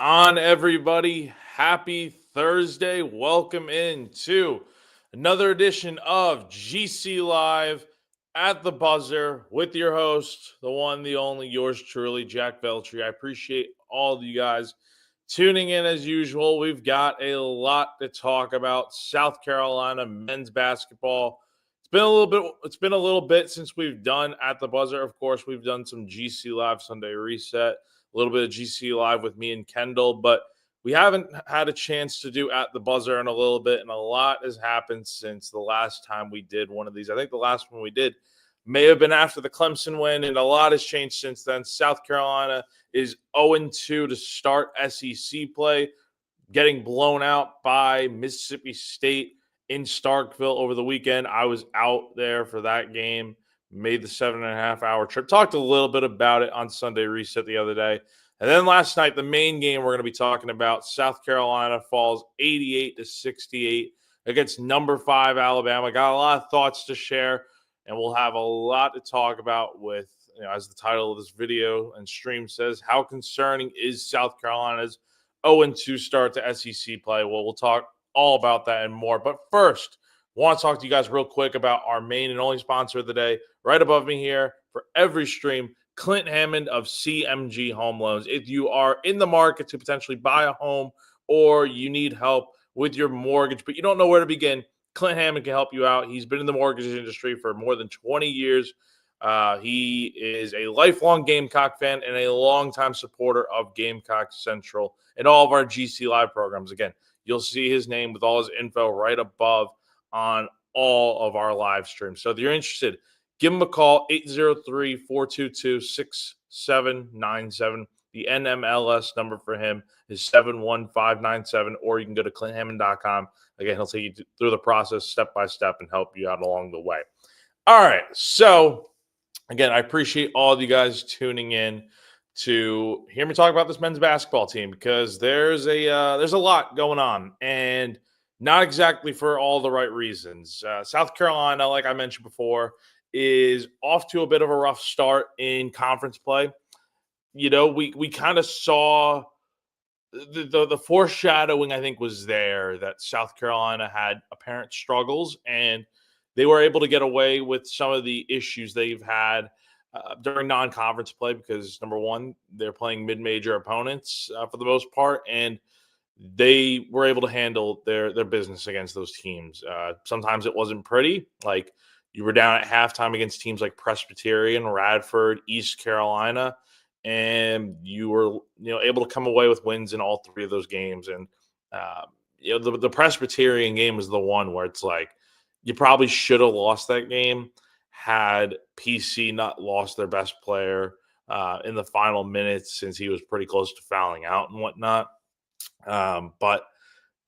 On, everybody? Happy Thursday. Welcome into another edition of GC Live at the buzzer with your host, the one, the only, yours truly, Jack Veltri. I appreciate all of you guys tuning in as usual. We've got a lot to talk about. South Carolina men's basketball. It's been a little bit since we've done at the buzzer. Of course, we've done some GC Live Sunday Reset, a little bit of GC Live with me and Kendall, but we haven't had a chance to do at the buzzer in a little bit, and a lot has happened since the last time we did one of these. I think the last one we did may have been after the Clemson win, and a lot has changed since then. South Carolina is 0-2 to start SEC play, getting blown out by Mississippi State in Starkville over the weekend. I was out there for that game, made the 7.5-hour trip. Talked a little bit about it on Sunday Reset the other day. And then last night, the main game we're going to be talking about, South Carolina falls 88-68 against number 5 Alabama. Got a lot of thoughts to share, and we'll have a lot to talk about with, as the title of this video and stream says, how concerning is South Carolina's 0-2 start to SEC play? Well, we'll talk all about that and more. But first, I want to talk to you guys real quick about our main and only sponsor of the day. Right above me here for every stream, Clint Hammond of CMG Home Loans. If you are in the market to potentially buy a home or you need help with your mortgage, but you don't know where to begin, Clint Hammond can help you out. He's been in the mortgage industry for more than 20 years. He is a lifelong Gamecock fan and a longtime supporter of Gamecock Central and all of our GC Live programs. Again, you'll see his name with all his info right above on all of our live streams. So if you're interested, give him a call, 803-422-6797. The NMLS number for him is 71597, or you can go to clinthammond.com. Again, he'll take you through the process step by step and help you out along the way. All right, so again, I appreciate all of you guys tuning in to hear me talk about this men's basketball team, because there's a lot going on, and not exactly for all the right reasons. South Carolina, like I mentioned before, is off to a bit of a rough start in conference play. We kind of saw the foreshadowing, I think, was there that South Carolina had apparent struggles, and they were able to get away with some of the issues they've had during non-conference play, because number one, they're playing mid-major opponents for the most part, and they were able to handle their business against those teams. Sometimes it wasn't pretty. Like, you were down at halftime against teams like Presbyterian, Radford, East Carolina, and you were able to come away with wins in all three of those games. And the Presbyterian game was the one where it's like, you probably should have lost that game had PC not lost their best player in the final minutes, since he was pretty close to fouling out and whatnot. But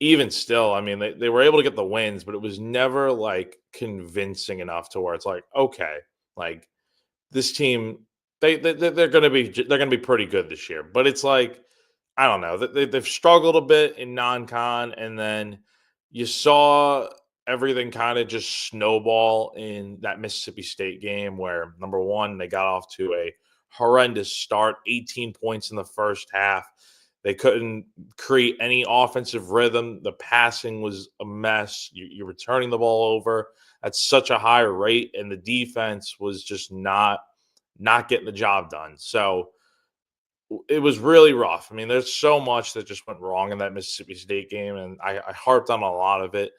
even still, I mean, they were able to get the wins, but it was never like convincing enough to where it's like, okay, like this team, they're going to be pretty good this year. But it's like, I don't know, they've struggled a bit in non-con, and then you saw everything kind of just snowball in that Mississippi State game, where number one, they got off to a horrendous start, 18 points in the first half. They couldn't create any offensive rhythm. The passing was a mess. You're returning the ball over at such a high rate, and the defense was just not getting the job done. So it was really rough. I mean, there's so much that just went wrong in that Mississippi State game, and I harped on a lot of it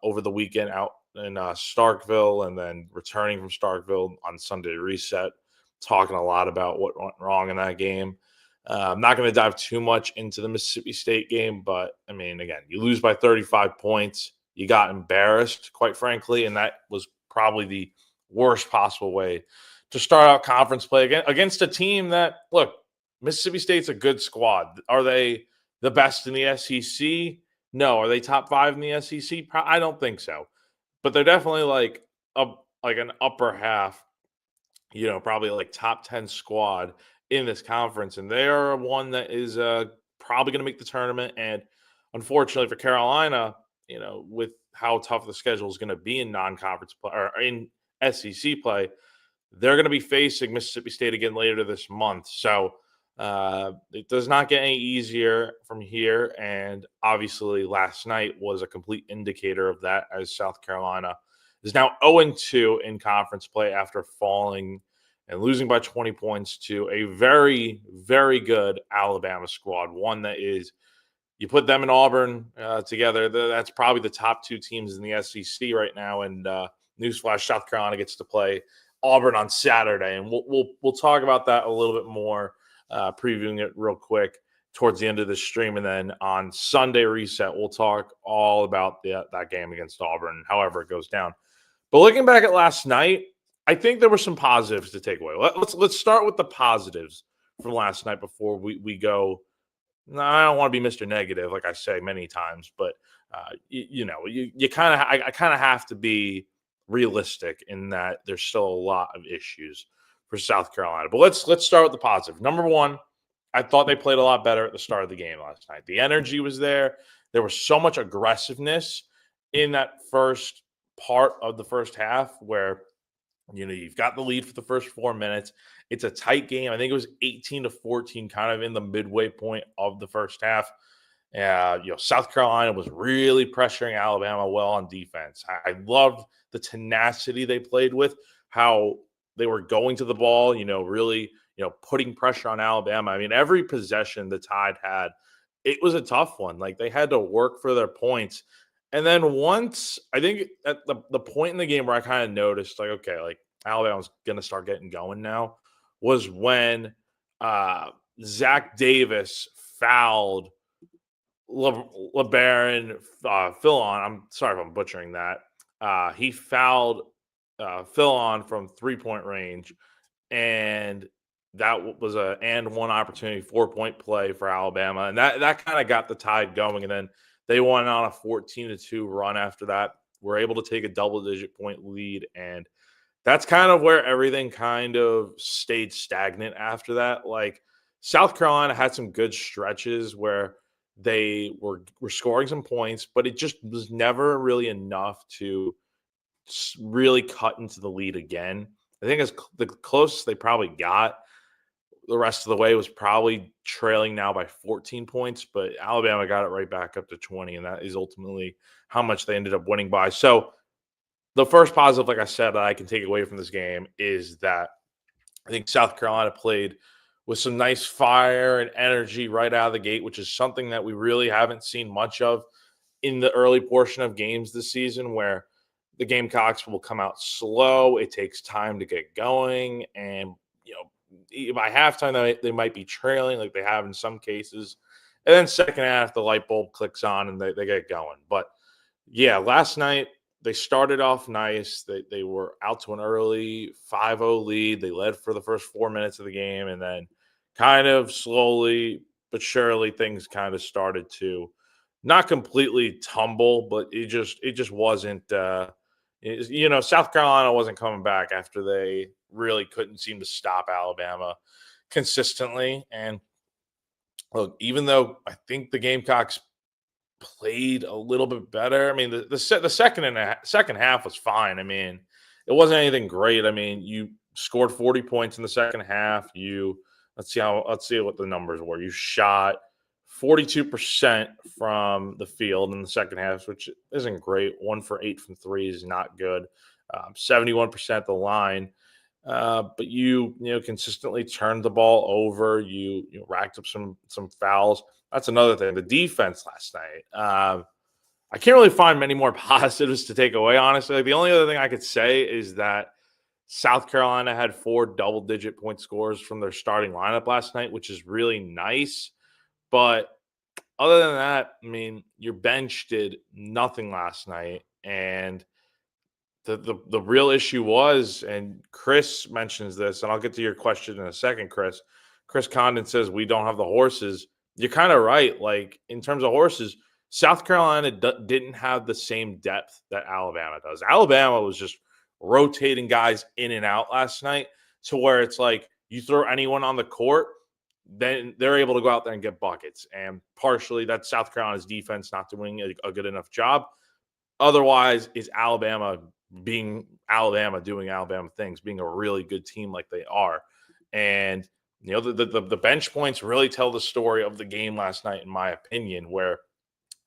over the weekend out in Starkville, and then returning from Starkville on Sunday Reset, talking a lot about what went wrong in that game. I'm not going to dive too much into the Mississippi State game, but, I mean, again, you lose by 35 points. You got embarrassed, quite frankly, and that was probably the worst possible way to start out conference play against a team that, look, Mississippi State's a good squad. Are they the best in the SEC? No. Are they top 5 in the SEC? I don't think so. But they're definitely like an upper half, probably like top 10 squad in this conference, and they are one that is probably going to make the tournament. And unfortunately for Carolina, with how tough the schedule is going to be in non-conference play or in SEC play, they're going to be facing Mississippi State again later this month. So It does not get any easier from here. And obviously, last night was a complete indicator of that, as South Carolina is now 0-2 in conference play after falling and losing by 20 points to a very, very good Alabama squad. One that is, you put them and Auburn together, that's probably the top two teams in the SEC right now. And newsflash: South Carolina gets to play Auburn on Saturday, and we'll talk about that a little bit more, previewing it real quick towards the end of the stream, and then on Sunday reset, we'll talk all about that game against Auburn, however it goes down. But looking back at last night, I think there were some positives to take away. Let's start with the positives from last night before we go. No, I don't want to be Mr. Negative, like I say many times, but you kind of I kind of have to be realistic in that there's still a lot of issues for South Carolina. But let's start with the positive. Number one, I thought they played a lot better at the start of the game last night. The energy was there. There was so much aggressiveness in that first part of the first half where you've got the lead for the first 4 minutes. It's a tight game. I think it was 18-14, kind of in the midway point of the first half. South Carolina was really pressuring Alabama well on defense. I loved the tenacity they played with, how they were going to the ball, really, putting pressure on Alabama. I mean, every possession the Tide had, it was a tough one. Like, they had to work for their points. And then once, I think at the point in the game where I kind of noticed, like, okay, like Alabama's going to start getting going now, was when Zach Davis fouled LeBaron Philon. I'm sorry if I'm butchering that. He fouled Philon from 3-point range, and that was a and one opportunity, 4-point play for Alabama. And that kind of got the Tide going. And then they went on a 14-2 run after that. Were able to take a double-digit point lead, and that's kind of where everything kind of stayed stagnant after that. Like, South Carolina had some good stretches where they were scoring some points, but it just was never really enough to really cut into the lead again. I think as the closest they probably got the rest of the way was probably trailing now by 14 points, but Alabama got it right back up to 20, and that is ultimately how much they ended up winning by. So the first positive, like I said, that I can take away from this game is that I think South Carolina played with some nice fire and energy right out of the gate, which is something that we really haven't seen much of in the early portion of games this season, where the Gamecocks will come out slow. It takes time to get going, and by halftime they might be trailing like they have in some cases, and then second half the light bulb clicks on and they get going. But yeah, last night they started off nice. They were out to an early 5-0 lead. They led for the first 4 minutes of the game, and then kind of slowly but surely things kind of started to not completely tumble, but it just wasn't. South Carolina wasn't coming back after they really couldn't seem to stop Alabama consistently. And look, even though I think the Gamecocks played a little bit better, I mean, the second half was fine. I mean, it wasn't anything great. I mean, you scored 40 points in the second half. Let's see what the numbers were. You shot 42% from the field in the second half, which isn't great. 1 for 8 from 3 is not good. 71% at the line. But you consistently turned the ball over. You racked up some fouls. That's another thing. The defense last night. I can't really find many more positives to take away, honestly. Like, the only other thing I could say is that South Carolina had 4 double-digit point scores from their starting lineup last night, which is really nice. But other than that, I mean, your bench did nothing last night. And the real issue was, and Chris mentions this, and I'll get to your question in a second, Chris. Chris Condon says we don't have the horses. You're kind of right. Like, in terms of horses, South Carolina didn't have the same depth that Alabama does. Alabama was just rotating guys in and out last night to where it's like you throw anyone on the court, then they're able to go out there and get buckets. And partially that's South Carolina's defense not doing a good enough job. Otherwise, is Alabama being Alabama, doing Alabama things, being a really good team like they are. And The bench points really tell the story of the game last night, in my opinion, where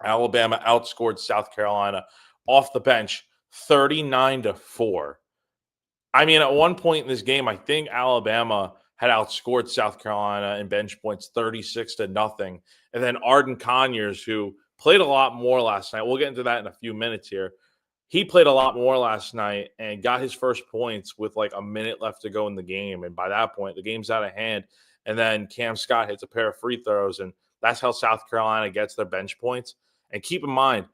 Alabama outscored South Carolina off the bench 39-4. I mean, at one point in this game, I think Alabama had outscored South Carolina in bench points 36-0. And then Arden Conyers, who played a lot more last night, we'll get into that in a few minutes here. He played a lot more last night and got his first points with like a minute left to go in the game. And by that point, the game's out of hand. And then Cam Scott hits a pair of free throws. And that's how South Carolina gets their bench points. And keep in mind,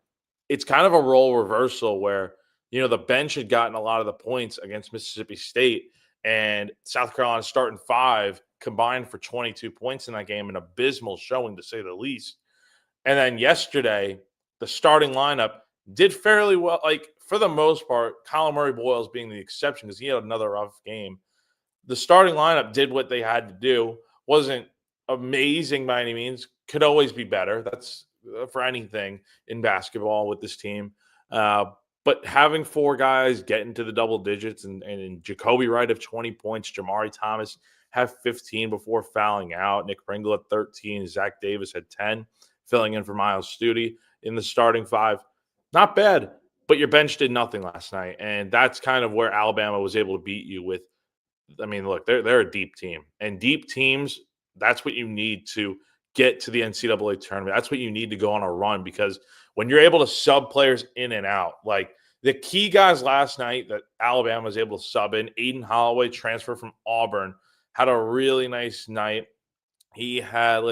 it's kind of a role reversal where, the bench had gotten a lot of the points against Mississippi State, and South Carolina starting 5 combined for 22 points in that game, an abysmal showing to say the least. And then yesterday, the starting lineup did fairly well. Like, for the most part, Colin Murray-Boyles being the exception because he had another rough game. The starting lineup did what they had to do. Wasn't amazing by any means. Could always be better. That's for anything in basketball with this team. But having 4 guys get into the double digits and Jacoby Wright have 20 points, Jamari Thomas have 15 before fouling out, Nick Pringle at 13, Zach Davis had 10, filling in for Miles Studi in the starting 5. Not bad, but your bench did nothing last night, and that's kind of where Alabama was able to beat you with. I mean, look, they're a deep team, and deep teams, that's what you need to get to the NCAA tournament. That's what you need to go on a run, because when you're able to sub players in and out, like the key guys last night that Alabama was able to sub in, Aiden Holloway, transfer from Auburn, had a really nice night. He had,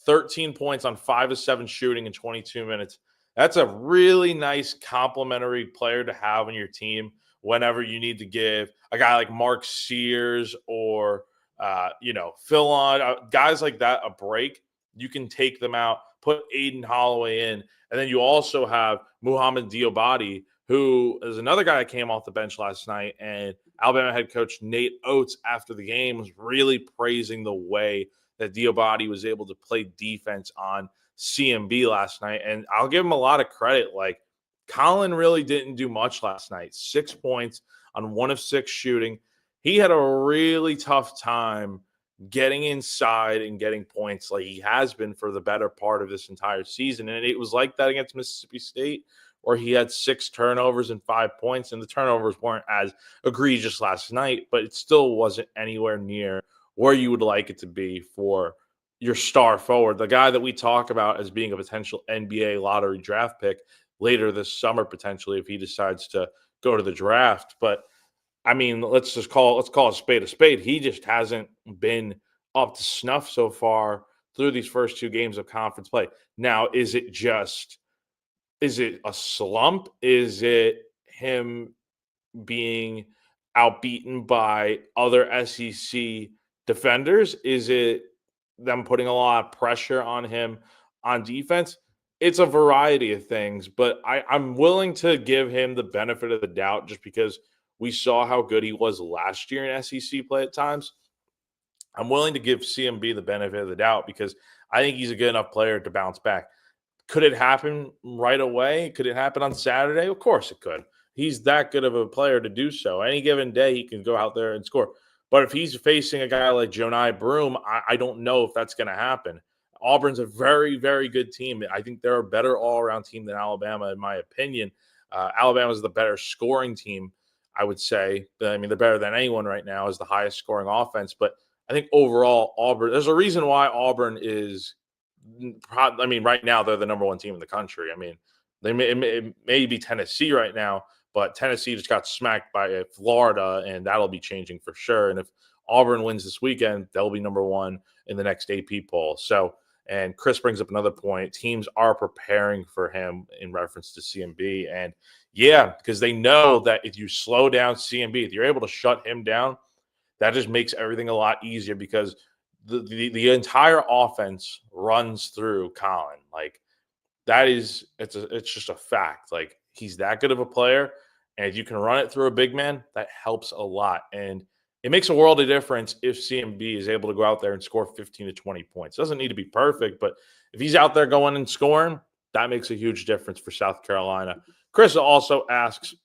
13 points on 5 of 7 shooting in 22 minutes. That's a really nice complimentary player to have on your team whenever you need to give a guy like Mark Sears or, Phil on, guys like that a break. You can take them out, put Aiden Holloway in, and then you also have Muhammad Diobati, who is another guy that came off the bench last night. And Alabama head coach Nate Oates, after the game, was really praising the way that Diobati was able to play defense on CMB last night. And I'll give him a lot of credit. Like, Colin really didn't do much last night. 6 points on 1 of 6 shooting. He had a really tough time getting inside and getting points like he has been for the better part of this entire season. And it was like that against Mississippi State, where he had 6 turnovers and 5 points, and the turnovers weren't as egregious last night, but it still wasn't anywhere near where you would like it to be for your star forward, the guy that we talk about as being a potential NBA lottery draft pick later this summer, potentially, if he decides to go to the draft. But I mean, let's call a spade a spade. He just hasn't been up to snuff so far through these first 2 games of conference play. Now, is it a slump? Is it him being outbeaten by other SEC defenders? Is it them putting a lot of pressure on him on defense? It's a variety of things, but I'm willing to give him the benefit of the doubt just because we saw how good he was last year in SEC play at times. I'm willing to give CMB the benefit of the doubt because I think he's a good enough player to bounce back. Could it happen right away? Could it happen on Saturday? Of course it could. He's that good of a player to do so. Any given day, he can go out there and score. But if he's facing a guy like Jonai Broom, I don't know if that's going to happen. Auburn's a very, very good team. I think they're a better all-around team than Alabama, in my opinion. Alabama's the better scoring team, I would say. I mean, they're better than anyone right now as the highest scoring offense. But I think overall, Auburn – there's a reason why Auburn is – I mean, right now, they're the number 1 team in the country. I mean, it may be Tennessee right now, but Tennessee just got smacked by Florida, and that'll be changing for sure. And if Auburn wins this weekend, they'll be number 1 in the next AP poll. So, and Chris brings up another point. Teams are preparing for him in reference to CMB. And yeah, because they know that if you slow down CMB, if you're able to shut him down, that just makes everything a lot easier because the entire offense runs through Colin. Like, that is, it's just a fact. Like, he's that good of a player, and if you can run it through a big man, that helps a lot. And it makes a world of difference if CMB is able to go out there and score 15 to 20 points. Doesn't need to be perfect, but if he's out there going and scoring, that makes a huge difference for South Carolina. Chris also asks,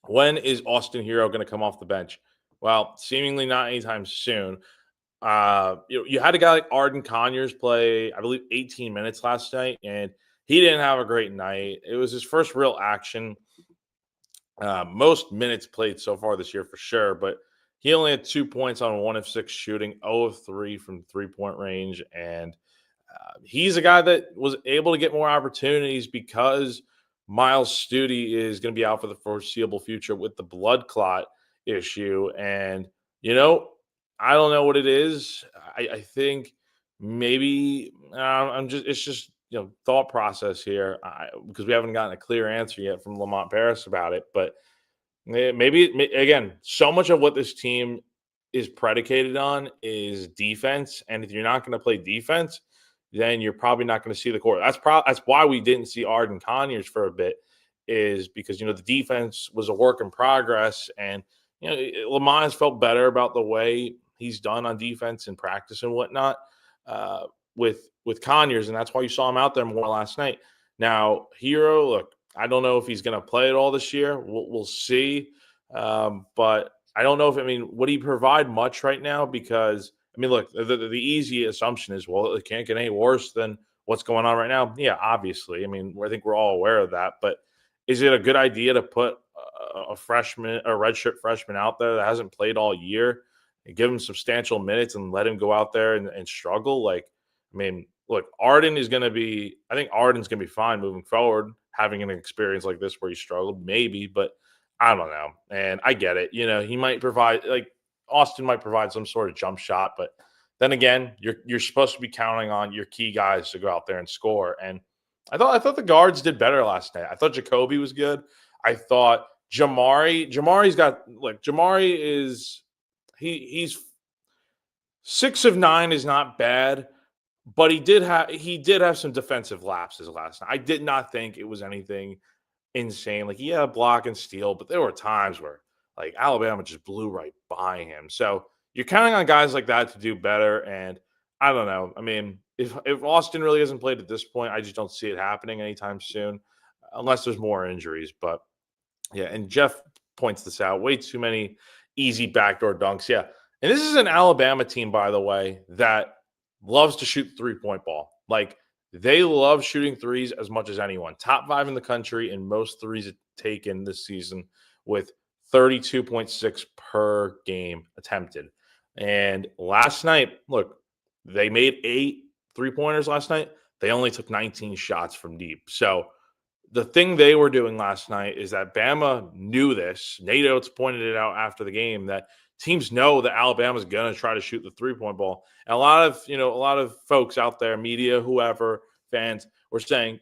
when is Austin Hero going to come off the bench? Well, seemingly not anytime soon. You had a guy like Arden Conyers play, I believe, 18 minutes last night, and he didn't have a great night. It was his first real action. Most minutes played so far this year for sure, but he only had 2 points on 1 of 6 shooting, 0 of 3 from 3 point range. And he's a guy that was able to get more opportunities because Miles Studi is going to be out for the foreseeable future with the blood clot issue. And, you know, I don't know what it is. I think maybe it's just, thought process here because we haven't gotten a clear answer yet from Lamont Paris about it. But again, so much of what this team is predicated on is defense, and if you're not going to play defense, then you're probably not going to see the court. That's why we didn't see Arden Conyers for a bit, is because the defense was a work in progress, and Lamont has felt better about the way he's done on defense in practice and whatnot with Conyers, and that's why you saw him out there more last night. Now, Hero, look, I don't know if he's going to play it all this year. We'll see. But I don't know would he provide much right now? Because, look, the easy assumption is, well, it can't get any worse than what's going on right now. Yeah, obviously. I think we're all aware of that. But is it a good idea to put a redshirt freshman out there that hasn't played all year and give him substantial minutes and let him go out there and struggle? Look, Arden's going to be fine moving forward, having an experience like this where he struggled, maybe, but I don't know. And I get it. He might provide, like, Austin might provide some sort of jump shot, but then again, you're supposed to be counting on your key guys to go out there and score. And I thought the guards did better last night. I thought Jacoby was good. I thought Jamari is he's 6 of 9 is not bad. But he did have some defensive lapses last night. I did not think it was anything insane. Like, he had a block and steal, but there were times where, like, Alabama just blew right by him. So you're counting on guys like that to do better. And I don't know. If Austin really hasn't played at this point, I just don't see it happening anytime soon, unless there's more injuries. But yeah, and Jeff points this out. Way too many easy backdoor dunks. Yeah. And this is an Alabama team, by the way, that loves to shoot 3-point ball. Like, they love shooting threes as much as anyone. Top 5 in the country in most threes taken this season, with 32.6 per game attempted. And last night, look, they made 8 3-pointers last night. They only took 19 shots from deep. So the thing they were doing last night is that Bama knew this. Nate Oates pointed it out after the game that teams know that Alabama's going to try to shoot the 3-point ball. And a lot of folks out there, media, whoever, fans, were saying,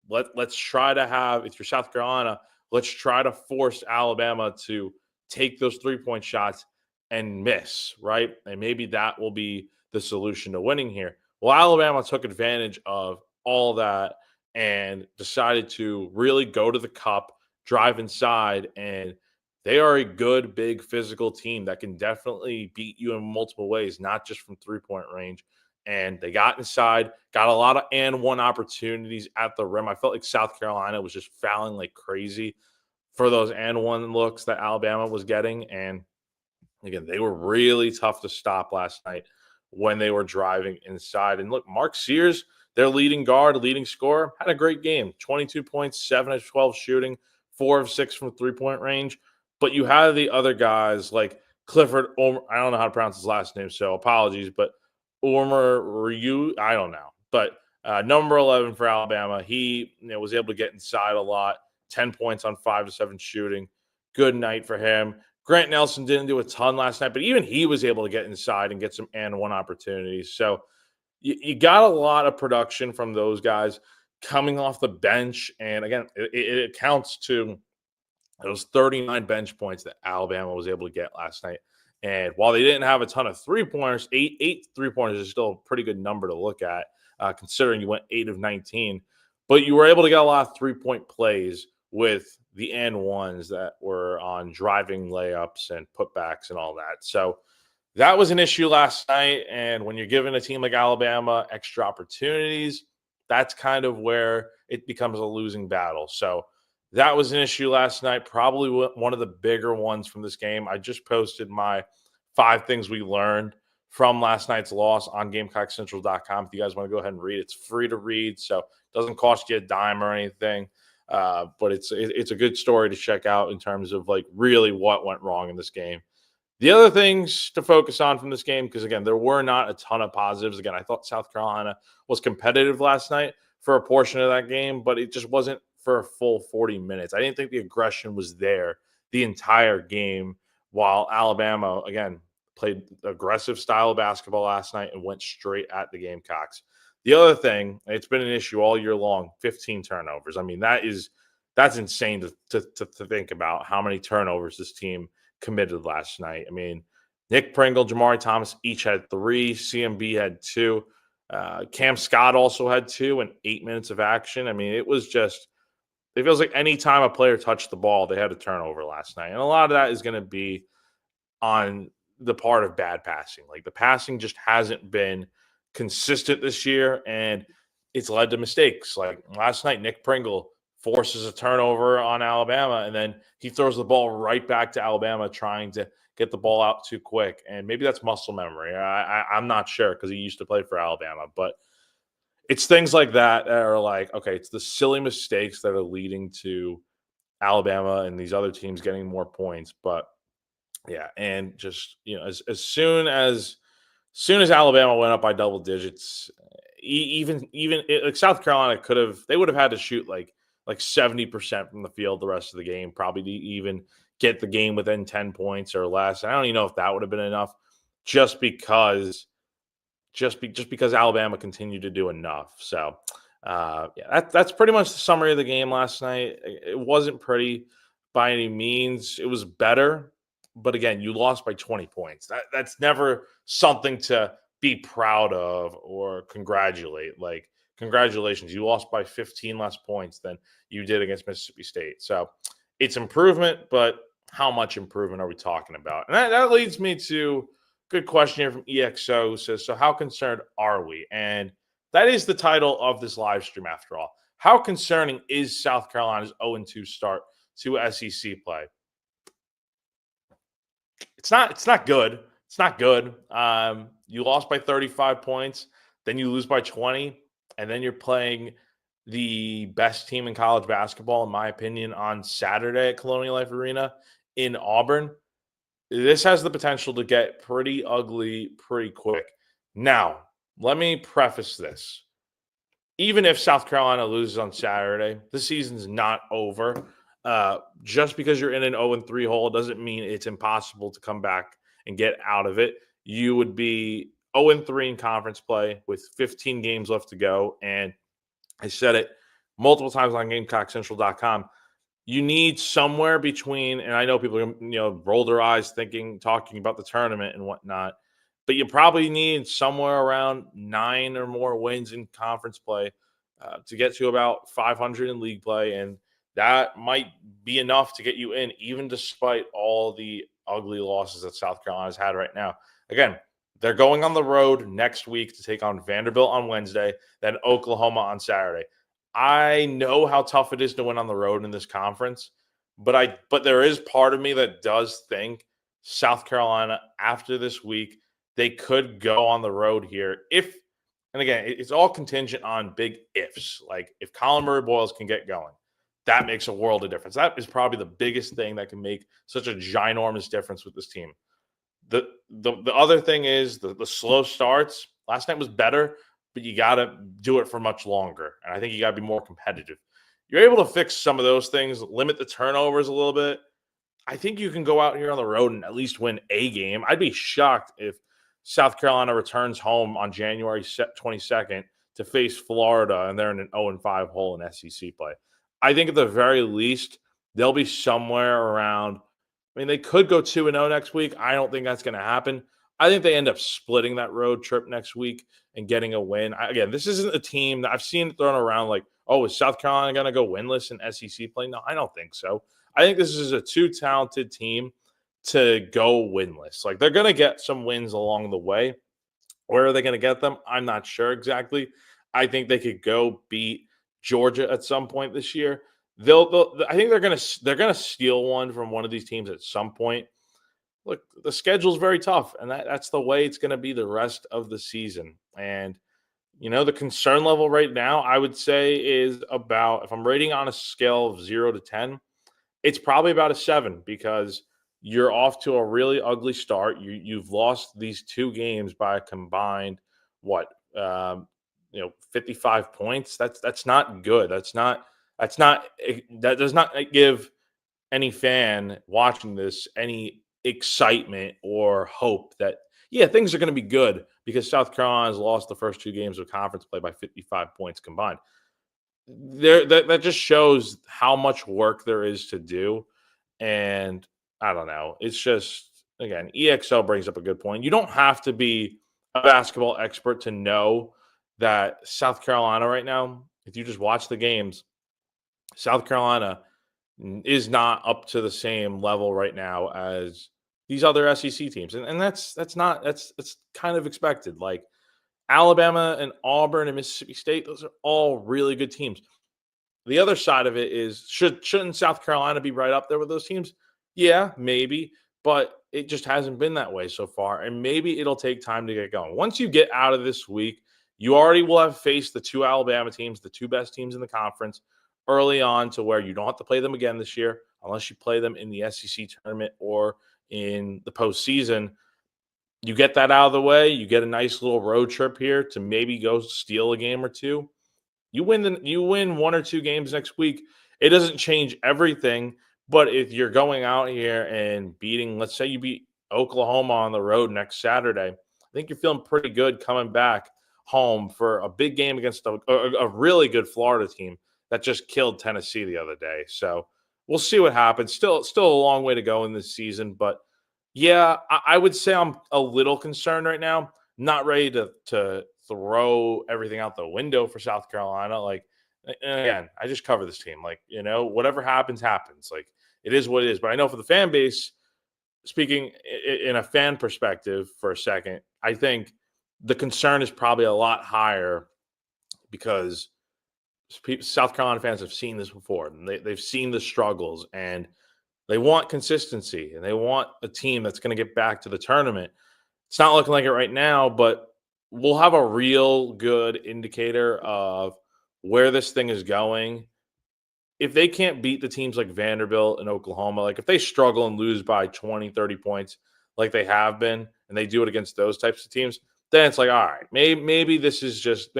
let's try to have, if you're South Carolina, let's try to force Alabama to take those 3-point shots and miss, right? And maybe that will be the solution to winning here. Well, Alabama took advantage of all that and decided to really go to the cup, drive inside, and they are a good, big, physical team that can definitely beat you in multiple ways, not just from 3-point range. And they got inside, got a lot of and one opportunities at the rim. I felt like South Carolina was just fouling like crazy for those and one looks that Alabama was getting. And again, they were really tough to stop last night when they were driving inside. And look, Mark Sears, their leading guard, leading scorer, had a great game. 22 points, 7 of 12 shooting, 4 of 6 from 3-point range. But you have the other guys like Clifford. I don't know how to pronounce his last name, so apologies. But Ormer Ryu, I don't know. But number 11 for Alabama, he was able to get inside a lot. 10 points on 5 of 7 shooting. Good night for him. Grant Nelson didn't do a ton last night, but even he was able to get inside and get some and one opportunities. So you got a lot of production from those guys coming off the bench. And again, it counts to those 39 bench points that Alabama was able to get last night. And while they didn't have a ton of 3-pointers, eight 3-pointers is still a pretty good number to look at, considering you went 8 of 19. But you were able to get a lot of 3-point plays with the and ones that were on driving layups and putbacks and all that. So that was an issue last night. And when you're giving a team like Alabama extra opportunities, that's kind of where it becomes a losing battle. So that was an issue last night, probably one of the bigger ones from this game. I just posted my 5 things we learned from last night's loss on GamecockCentral.com. If you guys want to go ahead and read it, it's free to read, so it doesn't cost you a dime or anything. But it's a good story to check out in terms of like really what went wrong in this game. The other things to focus on from this game, because again, there were not a ton of positives. Again, I thought South Carolina was competitive last night for a portion of that game, but it just wasn't for a full 40 minutes. I didn't think the aggression was there the entire game, while Alabama, again, played aggressive style of basketball last night and went straight at the Gamecocks. The other thing, it's been an issue all year long, 15 turnovers. I mean, that's insane to think about how many turnovers this team committed last night. I mean, Nick Pringle, Jamari Thomas each had 3. CMB had 2. Cam Scott also had 2 in 8 minutes of action. I mean, it feels like any time a player touched the ball, they had a turnover last night. And a lot of that is going to be on the part of bad passing. Like the passing just hasn't been consistent this year, and it's led to mistakes. Like last night, Nick Pringle forces a turnover on Alabama, and then he throws the ball right back to Alabama trying to get the ball out too quick. And maybe that's muscle memory. I'm not sure because he used to play for Alabama, but it's things like that are like, okay, it's the silly mistakes that are leading to Alabama and these other teams getting more points. But yeah, and just as soon as Alabama went up by double digits, even like South Carolina they would have had to shoot like 70% from the field the rest of the game, probably to even get the game within 10 points or less. I don't even know if that would have been enough, just because Alabama continued to do enough. So yeah, that's pretty much the summary of the game last night. It wasn't pretty by any means. It was better, but again, you lost by 20 points. That's never something to be proud of or congratulate. Like, congratulations, you lost by 15 less points than you did against Mississippi State. So it's improvement, but how much improvement are we talking about? And that leads me to good question here from EXO, who says, so how concerned are we? And that is the title of this live stream after all. How concerning is South Carolina's 0-2 start to SEC play? It's not good. It's not good. You lost by 35 points, then you lose by 20, and then you're playing the best team in college basketball, in my opinion, on Saturday at Colonial Life Arena in Auburn. This has the potential to get pretty ugly pretty quick. Now, let me preface this. Even if South Carolina loses on Saturday, the season's not over. Just because you're in an 0-3 hole doesn't mean it's impossible to come back and get out of it. You would be 0-3 in conference play with 15 games left to go. And I said it multiple times on GamecockCentral.com. You need somewhere between, and I know people roll their eyes talking about the tournament and whatnot, but you probably need somewhere around 9 or more wins in conference play to get to about 500 in league play, and that might be enough to get you in, even despite all the ugly losses that South Carolina's had right now. Again, they're going on the road next week to take on Vanderbilt on Wednesday, then Oklahoma on Saturday. I know how tough it is to win on the road in this conference, but there is part of me that does think South Carolina, after this week, they could go on the road here. And again, it's all contingent on big ifs. Like if Colin Murray-Boyles can get going, that makes a world of difference. That is probably the biggest thing that can make such a ginormous difference with this team. The other thing is the slow starts. Last night was better, but you got to do it for much longer. And I think you got to be more competitive. You're able to fix some of those things, limit the turnovers a little bit. I think you can go out here on the road and at least win a game. I'd be shocked if South Carolina returns home on January 22nd to face Florida and they're in an 0-5 hole in SEC play. I think at the very least, they'll be somewhere around. I mean, they could go 2-0 next week. I don't think that's going to happen. I think they end up splitting that road trip next week and getting a win. Again, this isn't a team that I've seen it thrown around like, oh, is South Carolina going to go winless in SEC play? No, I don't think so. I think this is a too talented team to go winless. Like, they're going to get some wins along the way. Where are they going to get them? I'm not sure exactly. I think they could go beat Georgia at some point this year. I think they're going to steal one from one of these teams at some point. look, the schedule's very tough, and that's the way it's going to be the rest of the season. And the concern level right now, I would say, is about, if I'm rating on a scale of 0 to 10, it's probably about a 7, because you're off to a really ugly start. You've lost these 2 games by a combined what, 55 points. That's not good. That does not give any fan watching this any excitement or hope that, yeah, things are going to be good, because South Carolina's lost the first 2 games of conference play by 55 points combined. That just shows how much work there is to do. And I don't know. It's just, again, EXO brings up a good point. You don't have to be a basketball expert to know that South Carolina right now, if you just watch the games, South Carolina is not up to the same level right now as these other SEC teams. And that's kind of expected. Like Alabama and Auburn and Mississippi State, those are all really good teams. The other side of it is, shouldn't South Carolina be right up there with those teams? Yeah, maybe, but it just hasn't been that way so far, and maybe it'll take time to get going. Once you get out of this week, you already will have faced the 2 Alabama teams, the 2 best teams in the conference, early on, to where you don't have to play them again this year unless you play them in the SEC tournament or in the postseason. You get that out of the way, you get a nice little road trip here to maybe go steal a game or 2. You win 1 or 2 games next week. It doesn't change everything, but if you're going out here and beating, let's say you beat Oklahoma on the road next Saturday, I think you're feeling pretty good coming back home for a big game against a really good Florida team that just killed Tennessee the other day. So we'll see what happens. Still a long way to go in this season, but yeah, I would say I'm a little concerned right now. Not ready to throw everything out the window for South Carolina. Like, again, I just cover this team. Like, whatever happens, happens. Like, it is what it is. But I know for the fan base, speaking in a fan perspective for a second, I think the concern is probably a lot higher, because South Carolina fans have seen this before. And they've seen the struggles, and they want consistency, and they want a team that's going to get back to the tournament. It's not looking like it right now, but we'll have a real good indicator of where this thing is going. If they can't beat the teams like Vanderbilt and Oklahoma, like if they struggle and lose by 20, 30 points like they have been, and they do it against those types of teams, then it's like, all right, maybe this just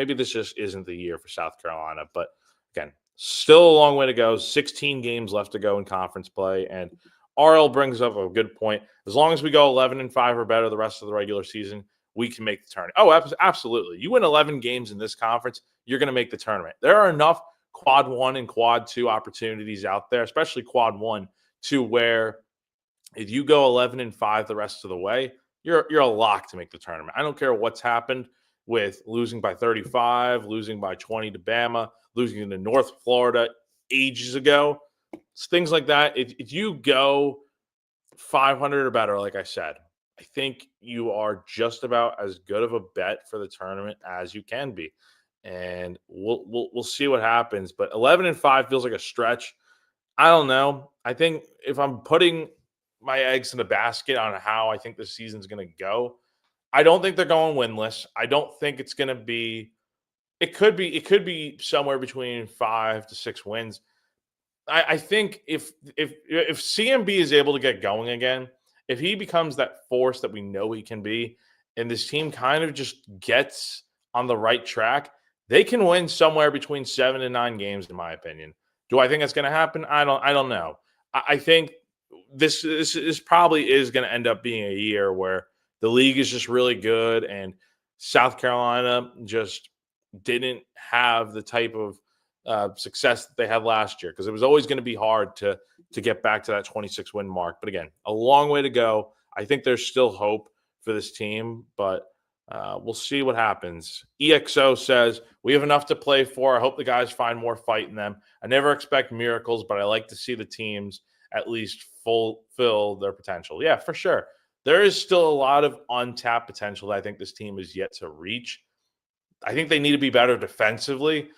isn't the year for South Carolina. But again, still a long way to go. 16 games left to go in conference play, and RL brings up a good point. As long as we go 11-5 or better the rest of the regular season, we can make the tournament. Oh, absolutely. You win 11 games in this conference, you're going to make the tournament. There are enough quad 1 and quad 2 opportunities out there, especially quad 1, to where if you go 11-5 the rest of the way, you're a lock to make the tournament. I don't care what's happened with losing by 35, losing by 20 to Bama, losing to North Florida ages ago. It's things like that. If you go 500 or better, like I said, I think you are just about as good of a bet for the tournament as you can be. And we'll see what happens. But 11-5 feels like a stretch. I don't know. I think if I'm putting my eggs in the basket on how I think the season's going to go, I don't think they're going winless. I don't think it's going to be. It could be somewhere between 5 to 6 wins. I think if CMB is able to get going again, if he becomes that force that we know he can be, and this team kind of just gets on the right track, they can win somewhere between 7 and 9 games, in my opinion. Do I think that's going to happen? I don't know. I think this probably is going to end up being a year where the league is just really good, and South Carolina just didn't have the type of success that they had last year, because it was always going to be hard to get back to that 26 win mark. But again, a long way to go. I think there's still hope for this team, but we'll see what happens. EXO says, we have enough to play for. I hope the guys find more fight in them. I never expect miracles, but I like to see the teams at least fulfill their potential. Yeah, for sure. There is still a lot of untapped potential that I think this team is yet to reach. I think they need to be better defensively.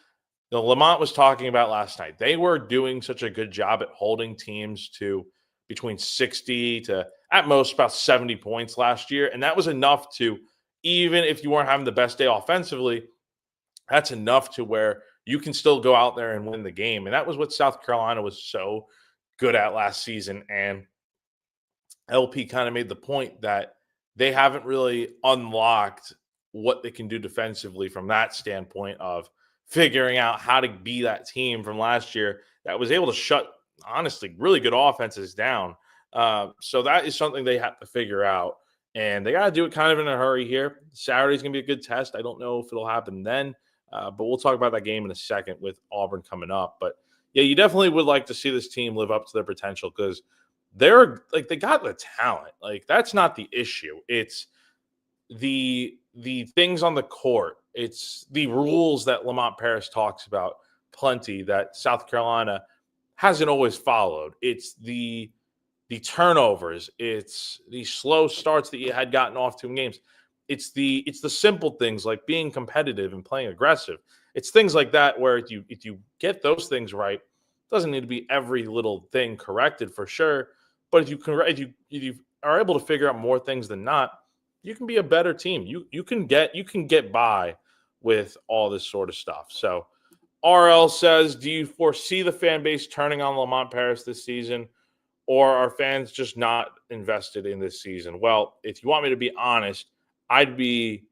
Lamont was talking about last night. They were doing such a good job at holding teams to between 60 to at most about 70 points last year. And that was enough to, even if you weren't having the best day offensively, that's enough to where you can still go out there and win the game. And that was what South Carolina was so good at last season. And LP kind of made the point that they haven't really unlocked what they can do defensively from that standpoint of figuring out how to be that team from last year that was able to shut, honestly, really good offenses down. So that is something they have to figure out. And they got to do it kind of in a hurry here. Saturday's going to be a good test. I don't know if it'll happen then, but we'll talk about that game in a second with Auburn coming up. But yeah, you definitely would like to see this team live up to their potential because they got the talent. Like that's not the issue. It's the things on the court. It's the rules that Lamont Paris talks about plenty that South Carolina hasn't always followed. It's the turnovers. It's the slow starts that you had gotten off to in games. It's the simple things like being competitive and playing aggressive. It's things like that where if you get those things right, it doesn't need to be every little thing corrected for sure. But if you are able to figure out more things than not, you can be a better team. You can get by with all this sort of stuff. So RL says, do you foresee the fan base turning on Lamont Paris this season, or are fans just not invested in this season? Well, if you want me to be honest, I'd be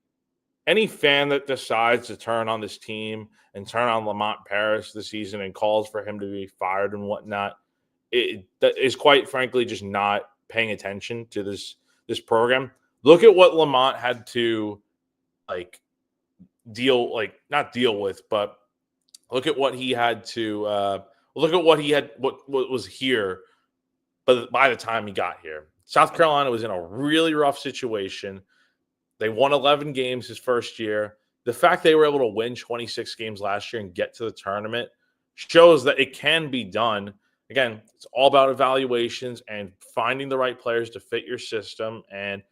any fan that decides to turn on this team and turn on Lamont Paris this season and calls for him to be fired and whatnot, that is quite frankly just not paying attention to this program. Look at what Lamont had to not deal with, but look at what he had to what was here. But by the time he got here, South Carolina was in a really rough situation. They won 11 games his first year. The fact they were able to win 26 games last year and get to the tournament shows that it can be done. Again, it's all about evaluations and finding the right players to fit your system. And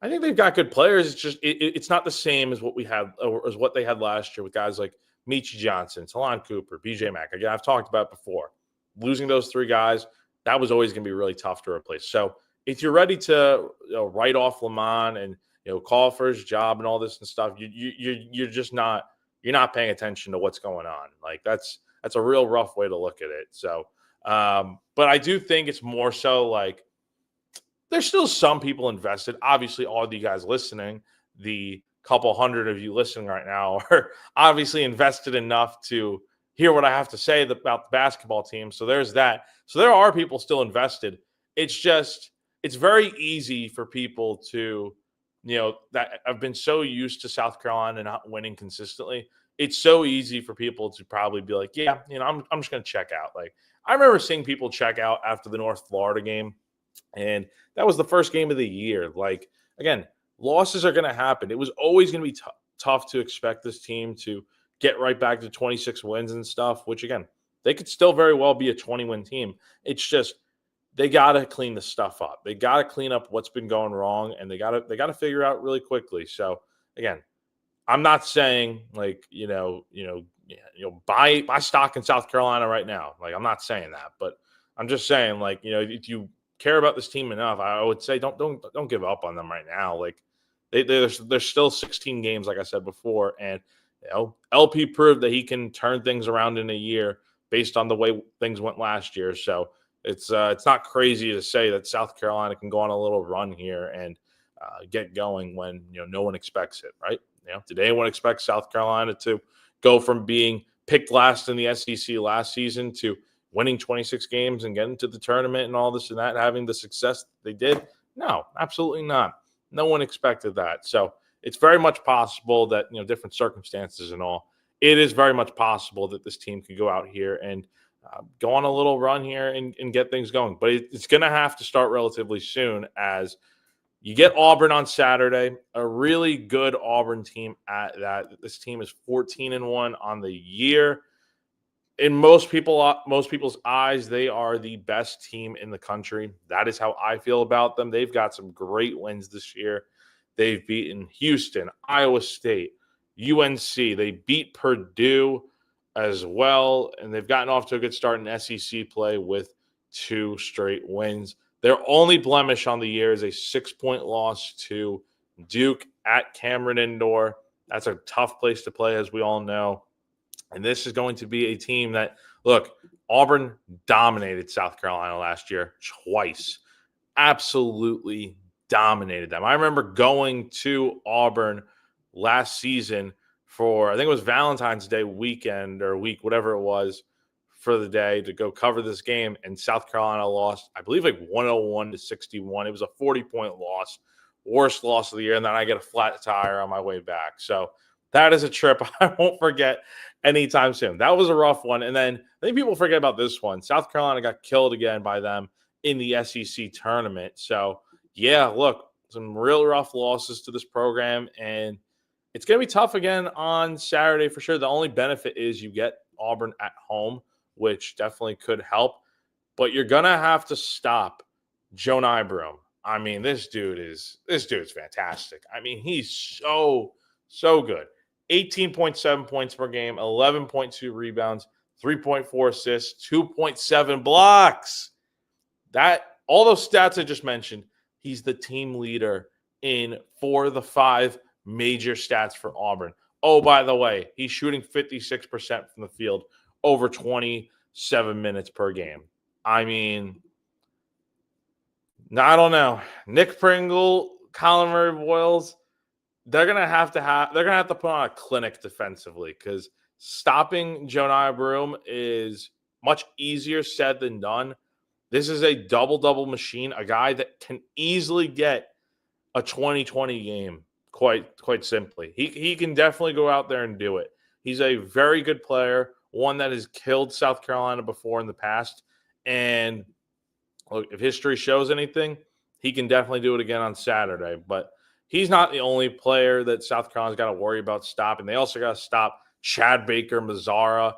I think they've got good players. It's just it's not the same as what we had or as what they had last year with guys like Meechie Johnson, Talon Cooper, BJ Mack. Again, I've talked about it before. Losing those three guys, that was always going to be really tough to replace. So if you're ready to write off Lamont and call for his job and all this and stuff, you're just not paying attention to what's going on. Like that's a real rough way to look at it. So, but I do think it's more so like there's still some people invested. Obviously, all of you guys listening, the couple hundred of you listening right now are obviously invested enough to hear what I have to say about the basketball team. So there's that. So there are people still invested. It's very easy for people to, that I've been so used to South Carolina not winning consistently. It's so easy for people to probably be like, yeah, I'm just going to check out. Like I remember seeing people check out after the North Florida game. And that was the first game of the year. Like, again, losses are going to happen. It was always going to be tough to expect this team to get right back to 26 wins and stuff, which, again, they could still very well be a 20-win team. It's just they got to clean the stuff up. They got to clean up what's been going wrong, and they got to figure out really quickly. So, again, I'm not saying, like, buy stock in South Carolina right now. Like, I'm not saying that. But I'm just saying, like, if you care about this team enough, I would say don't give up on them right now. Like there's still 16 games, like I said before, and LP proved that he can turn things around in a year based on the way things went last year. So it's not crazy to say that South Carolina can go on a little run here and get going when no one expects it, right? Did anyone expect South Carolina to go from being picked last in the SEC last season to winning 26 games and getting to the tournament and all this and that, having the success they did? No, absolutely not. No one expected that. So it's very much possible that, different circumstances and all, it is very much possible that this team could go out here and go on a little run here and get things going. But it's going to have to start relatively soon as you get Auburn on Saturday, a really good Auburn team at that. This team is 14-1 on the year. In most people's eyes, they are the best team in the country. That is how I feel about them. They've got some great wins this year. They've beaten Houston, Iowa State, UNC. They beat Purdue as well, and they've gotten off to a good start in SEC play with 2 straight wins. Their only blemish on the year is a 6-point loss to Duke at Cameron Indoor. That's a tough place to play, as we all know. And this is going to be a team that, look, Auburn dominated South Carolina last year twice. Absolutely dominated them. I remember going to Auburn last season for, I think it was Valentine's Day weekend or week, whatever it was, for the day to go cover this game. And South Carolina lost, I believe, like 101-61. It was a 40-point loss, worst loss of the year. And then I get a flat tire on my way back. So that is a trip I won't forget anytime soon. That was a rough one. And then I think people forget about this one. South Carolina got killed again by them in the SEC tournament. So, yeah, look, some real rough losses to this program. And it's going to be tough again on Saturday for sure. The only benefit is you get Auburn at home, which definitely could help. But you're going to have to stop Joe Nybroom. I mean, this dude's fantastic. I mean, he's so good. 18.7 points per game, 11.2 rebounds, 3.4 assists, 2.7 blocks. That all those stats I just mentioned, he's the team leader in 4 of the 5 major stats for Auburn. Oh, by the way, he's shooting 56% from the field, over 27 minutes per game. I mean, I don't know. Nick Pringle, Colin Murray Boyles, they're gonna have to put on a clinic defensively, because stopping Jonai Broom is much easier said than done. This is a double machine, a guy that can easily get a 20-20 game. Quite simply, he can definitely go out there and do it. He's a very good player, one that has killed South Carolina before in the past. And look, if history shows anything, he can definitely do it again on Saturday. But he's not the only player that South Carolina's got to worry about stopping. They also got to stop Chad Baker Mazzara,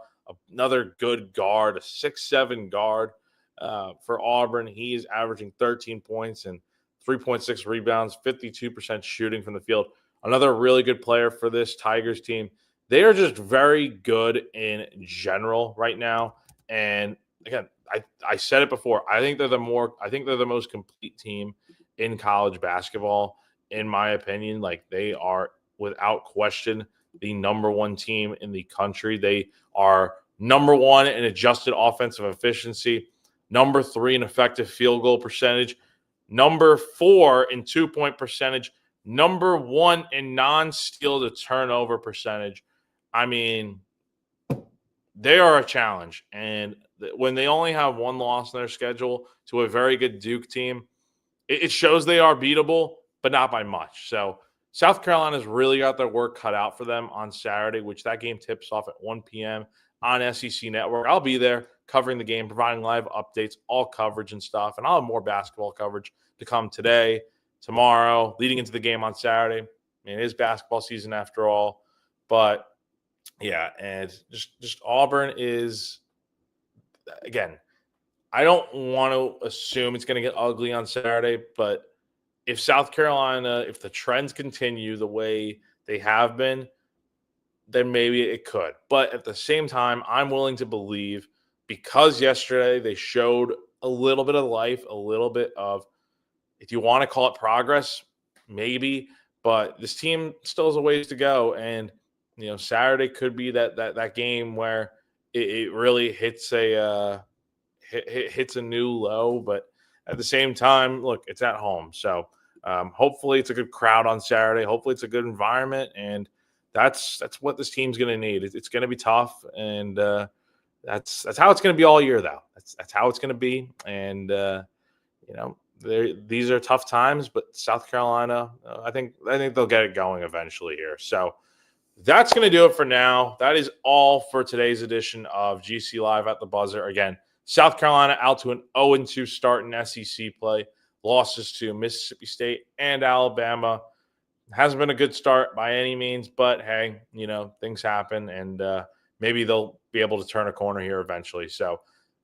another good guard, a 6'7" guard for Auburn. He is averaging 13 points and 3.6 rebounds, 52% shooting from the field. Another really good player for this Tigers team. They are just very good in general right now. And again, I said it before. I think they're the most complete team in college basketball, in my opinion. Like, they are without question the number 1 team in the country. They are number 1 in adjusted offensive efficiency, number 3 in effective field goal percentage, number 4 in 2-point percentage, number 1 in non-steal to turnover percentage. I mean, they are a challenge. And when they only have 1 loss in their schedule to a very good Duke team, it shows they are beatable, but not by much. So South Carolina's really got their work cut out for them on Saturday, which that game tips off at 1 p.m. on SEC Network. I'll be there covering the game, providing live updates, all coverage and stuff. And I'll have more basketball coverage to come today, tomorrow, leading into the game on Saturday. I mean, it is basketball season after all. But, yeah, and just Auburn is, again, I don't want to assume it's going to get ugly on Saturday, but if South Carolina, if the trends continue the way they have been, then maybe it could. But at the same time, I'm willing to believe, because yesterday they showed a little bit of life, a little bit of, if you want to call it progress, maybe, but this team still has a ways to go. And, Saturday could be that game where it really hits a new low. But at the same time, look, it's at home. So hopefully it's a good crowd on Saturday. Hopefully it's a good environment. And that's what this team's going to need. It's going to be tough. And that's how it's going to be all year, though. That's how it's going to be. And, these are tough times, but South Carolina, I think they'll get it going eventually here. So that's going to do it for now. That is all for today's edition of GC Live at the Buzzer. Again, South Carolina out to an 0-2 start in SEC play. Losses to Mississippi State and Alabama. Hasn't been a good start by any means, but hey, things happen, and maybe they'll be able to turn a corner here eventually. So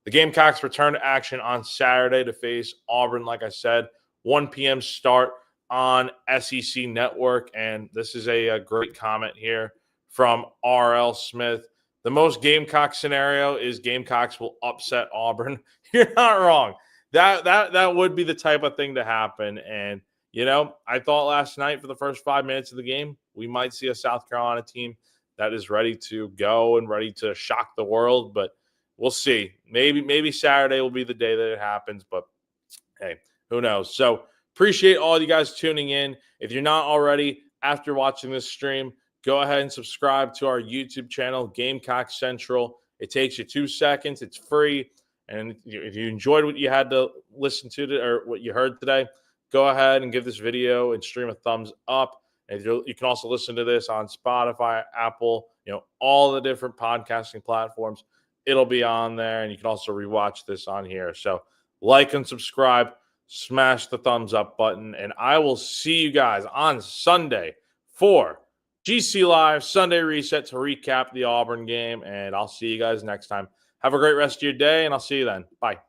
the Gamecocks return to action on Saturday to face Auburn, like I said, 1 p.m. start on SEC Network. And this is a great comment here from R.L. Smith. The most Gamecock scenario is Gamecocks will upset Auburn. You're not wrong. that would be the type of thing to happen. And I thought last night for the first 5 minutes of the game, we might see a South Carolina team that is ready to go and ready to shock the world. But we'll see. Maybe Saturday will be the day that it happens. But hey, who knows? So appreciate all you guys tuning in. If you're not already, after watching this stream, go ahead and subscribe to our YouTube channel, Gamecock Central. It takes you 2 seconds. It's free. And if you enjoyed what you had to listen to or what you heard today, go ahead and give this video and stream a thumbs up. And you can also listen to this on Spotify, Apple, all the different podcasting platforms. It'll be on there. And you can also rewatch this on here. So like and subscribe, smash the thumbs up button. And I will see you guys on Sunday for GC Live Sunday Reset to recap the Auburn game. And I'll see you guys next time. Have a great rest of your day, and I'll see you then. Bye.